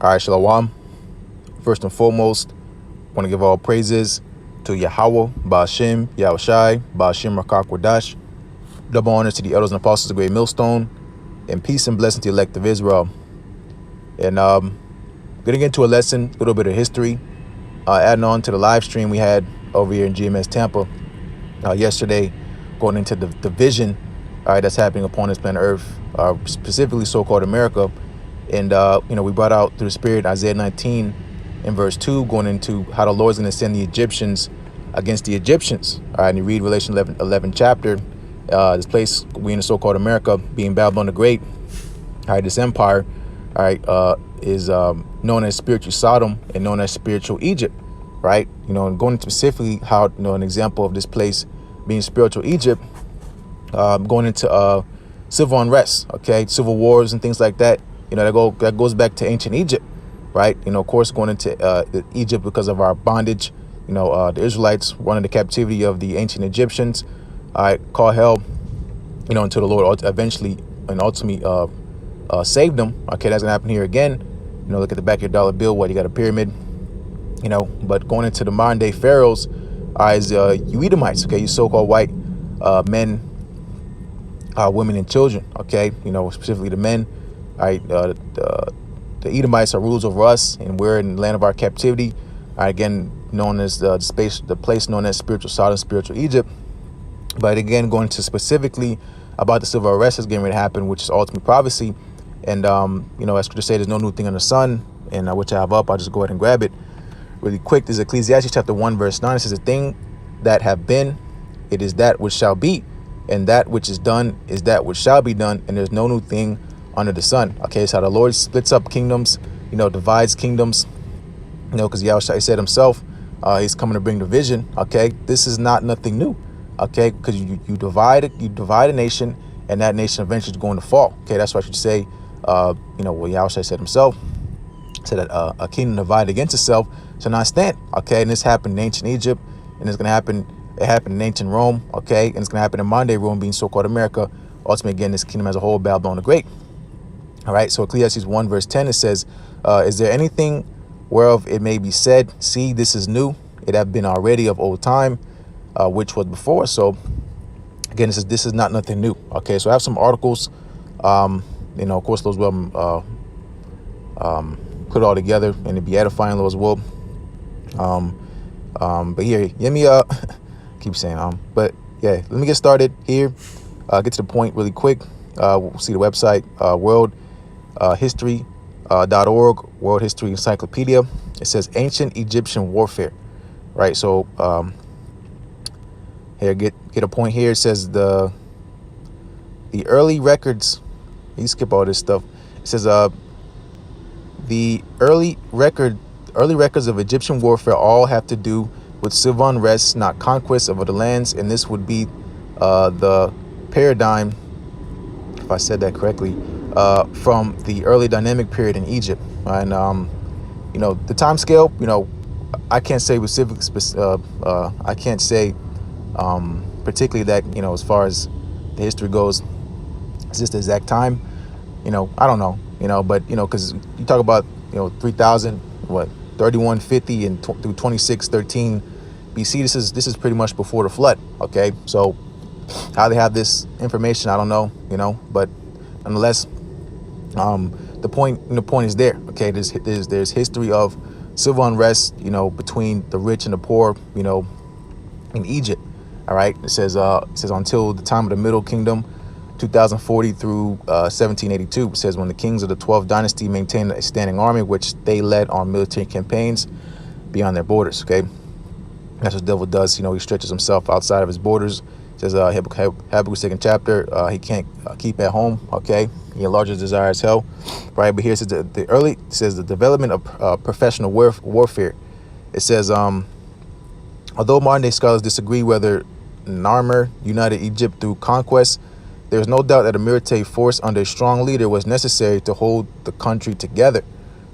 All right, Shalom. First and foremost, I want to give all praises to YAHAWAH, BaHashem, YAHAWASHI, BaHashem Rakakwadash. Double honors to the elders and apostles of the great millstone, and peace and blessing to the elect of Israel. And getting into a lesson, a little bit of history, adding on to the live stream we had over here in GMS Tampa yesterday, going into the division that's happening upon this planet Earth, specifically so-called America. And we brought out through the Spirit Isaiah 19 in verse 2, going into how the Lord's going to send the Egyptians against the Egyptians. All right, and you read Revelation 11 chapter, this place we in the so-called America, being Babylon the Great. All right, this empire, all right, is known as spiritual Sodom and known as spiritual Egypt, right? And going into specifically how, an example of this place being spiritual Egypt, going into civil unrest, okay, civil wars and things like that. That goes back to ancient Egypt, right? Of course, going into Egypt because of our bondage. The Israelites running the captivity of the ancient Egyptians. Call hell, until the Lord eventually and ultimately saved them. Okay, that's gonna happen here again. Look at the back of your dollar bill. What you got, a pyramid. But going into the modern day pharaohs, is you Edomites. Okay, you so-called white men, women, and children. Okay, specifically the men. All right, the Edomites are rulers over us, and we're in the land of our captivity. All right, again, known as the place known as spiritual Sodom, spiritual Egypt. But again, going to specifically about the civil unrest that's getting ready to happen, which is ultimate prophecy. And as Scripture says, there's no new thing under the sun. And which I have up, I'll just go ahead and grab it really quick. There's Ecclesiastes chapter 1, verse 9. It says, "A thing that have been, it is that which shall be, and that which is done is that which shall be done, and there's no new thing under the sun." Okay, so how the Lord splits up kingdoms, divides kingdoms, because Yahushua said himself, he's coming to bring division. Okay, this is not nothing new. Okay, because you divide a nation, and that nation eventually is going to fall. Okay, that's why I should say, what Yahushua said himself, said that a kingdom divided against itself shall not stand. Okay, and this happened in ancient Egypt, and it's going to happen. It happened in ancient Rome. Okay, and it's going to happen in modern day Rome, being so-called America. Ultimately, again, this kingdom as a whole, Babylon the Great. All right, so Ecclesiastes 1 verse 10, it says, "Is there anything whereof it may be said, see, this is new? It have been already of old time, which was before." So again, this is not nothing new. Okay, so I have some articles. Of course, those will put it all together and it'd be edifying as well. But here, let me keep saying but yeah, let me get started here. Get to the point really quick. We'll see the website, worldhistory.org, World History Encyclopedia. It says ancient Egyptian warfare, right? So here, get a point here. It says the early records. You skip all this stuff. It says the early records of Egyptian warfare all have to do with civil unrest, not conquest of other lands, and this would be the paradigm, if I said that correctly, from the early dynamic period in Egypt. And the time scale, I can't say I can't say particularly that, as far as the history goes, it's just the exact time. I don't know, but because you talk about 3000, 3150 and through 2613 BC. This is pretty much before the flood. Okay, so how they have this information, I don't know, but nonetheless, the point is there. Okay, there's history of civil unrest, between the rich and the poor, in Egypt. All right, it says until the time of the Middle Kingdom, 2040 through 1782. It says when the kings of the 12th dynasty maintained a standing army, which they led on military campaigns beyond their borders. Okay, that's what the devil does. He stretches himself outside of his borders. It says Habakkuk 2nd chapter, he can't keep at home. Okay, he enlarges desire as hell, right? But here it says it says the development of professional warfare. It says although modern day scholars disagree whether Narmer united Egypt through conquest, there is no doubt that a military force under a strong leader was necessary to hold the country together,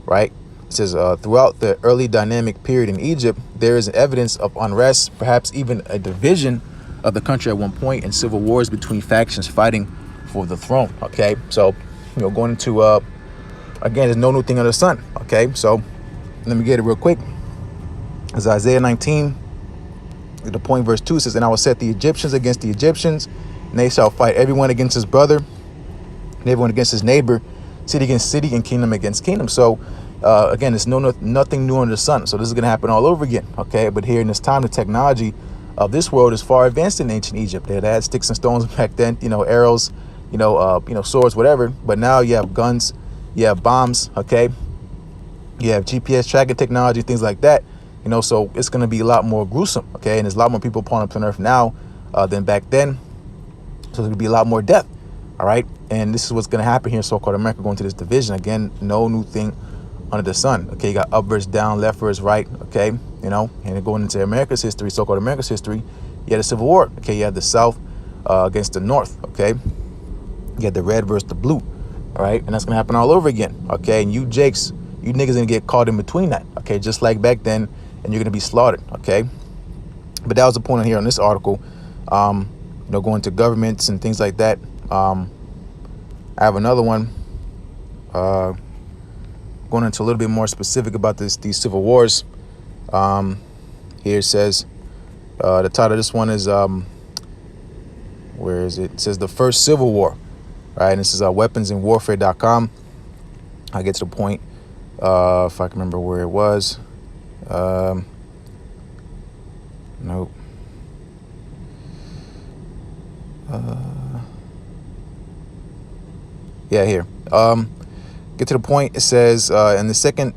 right? It says throughout the early dynamic period in Egypt, there is evidence of unrest, perhaps even a division of the country at one point, and civil wars between factions fighting for the throne. Okay, so going into Again, there's no new thing under the sun. Okay, so let me get it real quick. It's Isaiah 19, the point verse 2 says, "And I will set the Egyptians against the Egyptians, and they shall fight everyone against his brother, and everyone against his neighbor, city against city, and kingdom against kingdom." So again, it's nothing new under the sun. So this is going to happen all over again. Okay, but here in this time, the technology of this world is far advanced in ancient Egypt. They had sticks and stones back then, arrows, swords, whatever. But now you have guns, you have bombs. Okay, you have GPS tracking technology, things like that. So it's going to be a lot more gruesome. Okay, and there's a lot more people upon the earth now than back then. So there's going to be a lot more death. All right, and this is what's going to happen here in so-called America, going to this division. Again, no new thing under the sun. Okay, you got up versus down, left versus right. Okay, and then going into America's history, so-called America's history, you had a civil war. Okay, you had the South against the North. Okay, you had the red versus the blue. All right, and that's going to happen all over again. Okay, and you niggas going to get caught in between that. Okay, just like back then. And you're going to be slaughtered. Okay, but that was the point here on this article. Going to governments and things like that. I have another one going into a little bit more specific about these civil wars. Here it says the title of this one is where is it? It says the first civil war. All right, and this is weaponsandwarfare.com. I'll get to the point if I can remember where it was. Nope. Yeah, here. Get to the point. It says in the second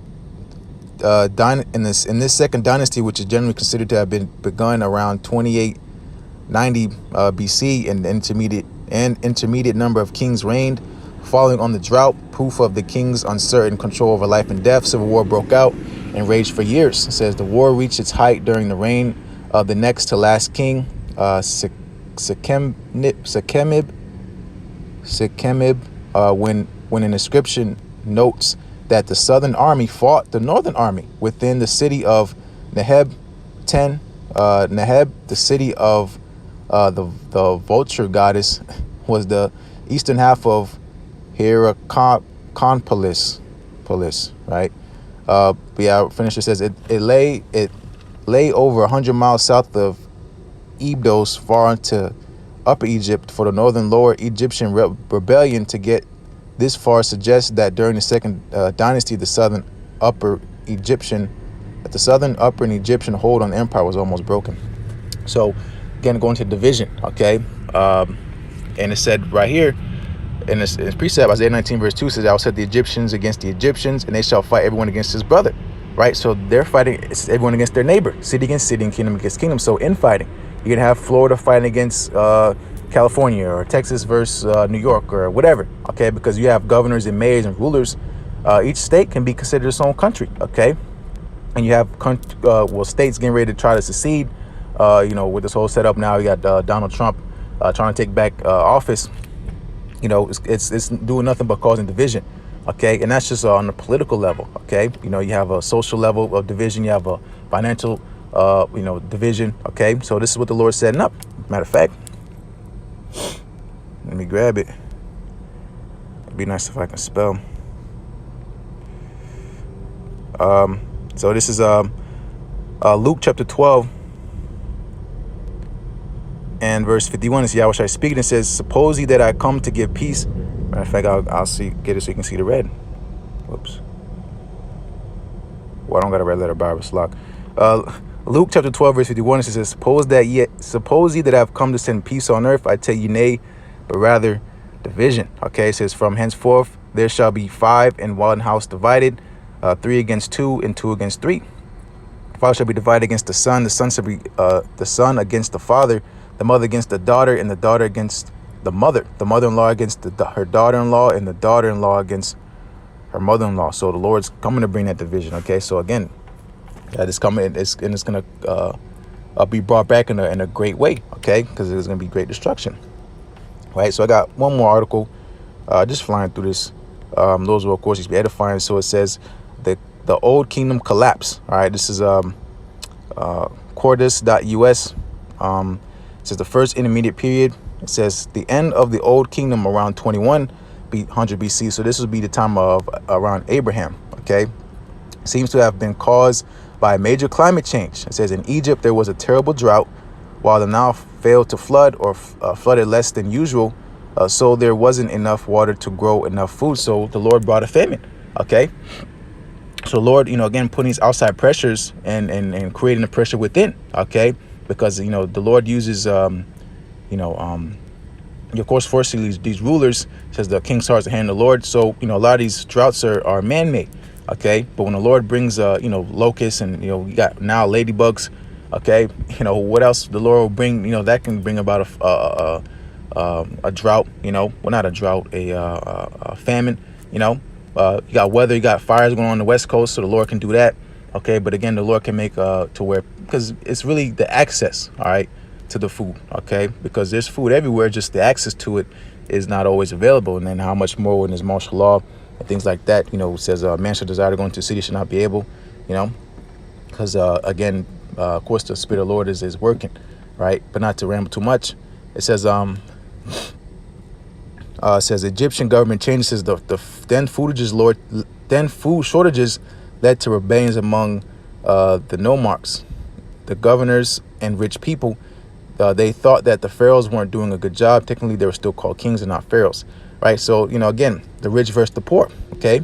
in this second dynasty, which is generally considered to have been begun around 2890 BC, and intermediate number of kings reigned. Following on the drought, proof of the king's uncertain control over life and death, civil war broke out and raged for years. It says the war reached its height during the reign of the next to last king, Sekemib, when an inscription notes that the southern army fought the northern army within the city of Neheb. Neheb, the city of the vulture goddess, was the eastern half of Hierakonpolis, right? But yeah, finisher says it lay over 100 miles south of Ebdos, far into Upper Egypt. For the northern lower Egyptian rebellion to get this far suggests that during the second dynasty, the southern upper Egyptian hold on the empire was almost broken. So again, going to division. Okay, and it said right here in this precept, Isaiah 19 verse 2 says, "I will set the Egyptians against the Egyptians, and they shall fight everyone against his brother." Right, so they're fighting everyone against their neighbor, city against city, and kingdom against kingdom. So infighting, you're gonna have Florida fighting against California, or Texas versus New York, or whatever. Okay, because you have governors and mayors and rulers. Each state can be considered its own country. Okay, and you have states getting ready to try to secede. With this whole setup now, you got Donald Trump trying to take back office. It's doing nothing but causing division. Okay, and that's just on the political level. Okay, you have a social level of division, you have a financial division. Okay, so this is what the Lord's setting up. Matter of fact, let me grab it. It'd be nice if I can spell. So this is Luke chapter 12 and verse 51. Is YAHAWASHI speaking. It says, "Suppose ye that I come to give peace." Matter of fact, I'll get it so you can see the red. Whoops. Well, I don't got a red letter Bible slot. Luke chapter 12 verse 51. It says, Suppose ye that I have come to send peace on earth. I tell you nay, but rather division. Okay, it says, "From henceforth there shall be 5 in one house divided, 3 against 2, and 2 against 3. Father shall be divided against the son shall be the son against the father, the mother against the daughter, and the daughter against the mother-in-law against her daughter-in-law, and the daughter-in-law against her mother-in-law." So the Lord's coming to bring that division. Okay, so again, it's coming, and it's going to be brought back in a great way. Okay, because there's going to be great destruction. Right, so I got one more article, just flying through this. Those will of course be edifying. So it says the old kingdom collapse. All right, this is Cordis.us. It says the first intermediate period. It says the end of the old kingdom around 21. 100 BC. So this would be the time of around Abraham. Okay, seems to have been caused by major climate change. It says in Egypt there was a terrible drought, while the Nile failed to flood or flooded less than usual. So there wasn't enough water to grow enough food. So the Lord brought a famine. Okay, so Lord, again, putting these outside pressures and creating the pressure within. Okay, because the Lord uses of course, forcing these rulers, says the king's heart is the hand of the Lord. So, a lot of these droughts are man-made. Okay. But when the Lord brings, locusts and, you got now ladybugs. Okay. What else the Lord will bring, that can bring about a drought, well, not a drought, a famine, you got weather, you got fires going on the West Coast. So the Lord can do that. Okay. But again, the Lord can make to where, because it's really the access. All right. To the food. Okay, because there's food everywhere, just the access to it is not always available. And then how much more when there's martial law and things like that, says man shall desire to go into the city, should not be able, because again, of course the Spirit of the Lord is working, right? But not to ramble too much, it says Egyptian government changes, says then food shortages led to rebellions among the nomarchs, the governors and rich people. They thought that the pharaohs weren't doing a good job. Technically, they were still called kings and not pharaohs, right? So, again, the rich versus the poor, okay?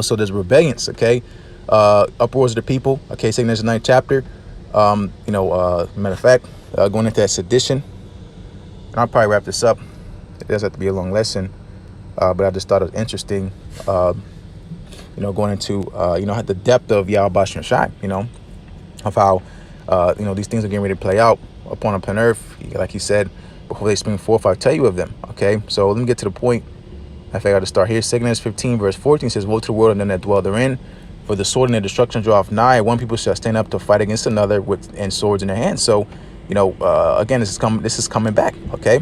So there's rebellions, okay? Uproars of the people, okay? Saying there's a 9th chapter. Matter of fact, going into that sedition. And I'll probably wrap this up. It does have to be a long lesson, but I just thought it was interesting, going into, the depth of YAHAWASHI and SHAM, of how, these things are getting ready to play out upon earth, like he said, before they spring forth, I'll tell you of them. Okay, so let me get to the point. I think I got to start here. 2 Kings 15 verse 14 says, woe to the world and them that dwell therein, for the sword and their destruction draweth nigh. One people shall stand up to fight against another and swords in their hands. So, again, this is coming back. Okay,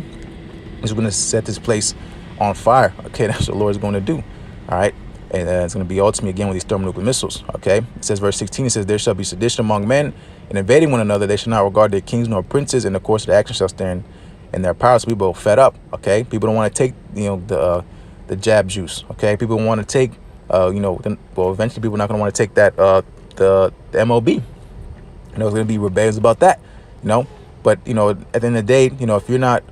he's going to set this place on fire. Okay, that's what the Lord is going to do. All right. And it's going to be ultimately again with these thermonuclear missiles. Okay, it says verse 16, it says, there shall be sedition among men, and invading one another. They shall not regard their kings nor princes, and the course of the action shall stand in their power. So people are fed up. Okay, people don't want to take the jab juice. Okay, people want to take eventually people are not going to want to take that the MLB. There's going to be rebellions about that. But at the end of the day, if you're not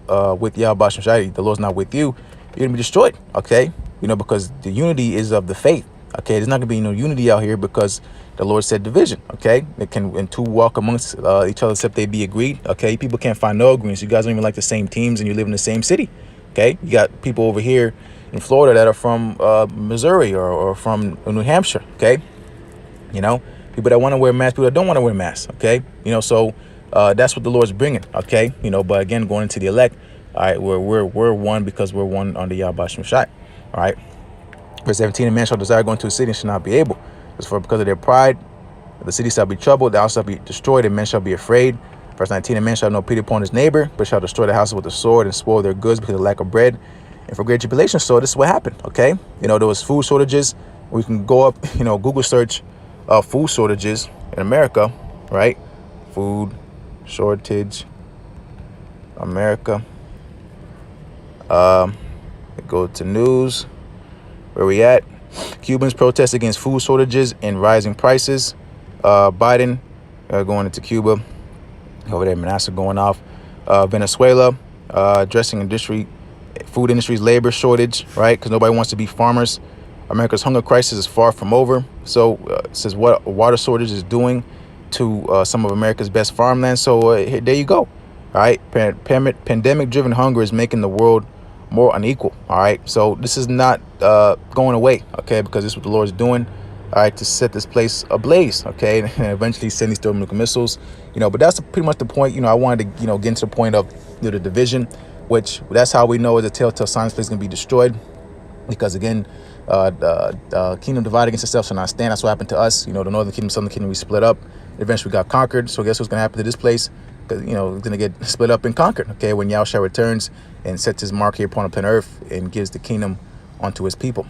with YAHAWASHI, the Lord's not with you, you're going to be destroyed. Okay. Because the unity is of the faith. Okay, there's not gonna be no unity out here because the Lord said division. Okay, it can and two walk amongst each other except they be agreed. Okay, people can't find no agreements. You guys don't even like the same teams and you live in the same city. Okay, you got people over here in Florida that are from Missouri or from New Hampshire. Okay, people that want to wear masks, people that don't want to wear masks. Okay, so that's what the Lord's bringing. Okay, but again, going into the elect, all right, we're one because we're one under YAHAWASHI. All right. Verse 17, a man shall desire going to a city and shall not be able. Because of their pride, the city shall be troubled, the house shall be destroyed, and men shall be afraid. Verse 19, a man shall have no pity upon his neighbor, but shall destroy the house with the sword and spoil their goods because of lack of bread and for great tribulation. So this is what happened. Okay. There was food shortages. We can go up, Google search food shortages in America, right? Food shortage, America. Go to news. Where we at? Cubans protest against food shortages and rising prices. Biden going into Cuba. Over there, Manasseh going off. Venezuela addressing food industry's labor shortage, right? Because nobody wants to be farmers. America's hunger crisis is far from over. So it says what water shortage is doing to some of America's best farmland. So there you go. All right. Pandemic-driven hunger is making the world more unequal. All right, so this is not going away. Okay, because this is what the Lord's doing. All right, to set this place ablaze. Okay, and eventually send these thermonuclear missiles. But that's pretty much the point. I wanted to get into the point of the division, which that's how we know the telltale sign this place is going to be destroyed. Because again, the kingdom divided against itself shall not stand. That's what happened to us. The northern kingdom, southern kingdom, we split up. Eventually, we got conquered. So guess what's going to happen to this place? It's going to get split up and conquered. Okay, when Yahushua returns and sets his mark here upon the earth and gives the kingdom unto his people.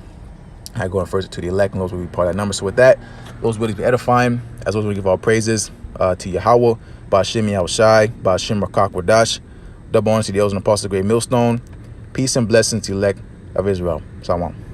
I go on first to the elect, and those will be part of that number. So with that, those will be edifying, as well as we give all praises to Yahawah, Ba'ashim Ba'ashim Rakak Wadash, double honor to the elders and apostles of the great millstone. Peace and blessings to the elect of Israel. Salam.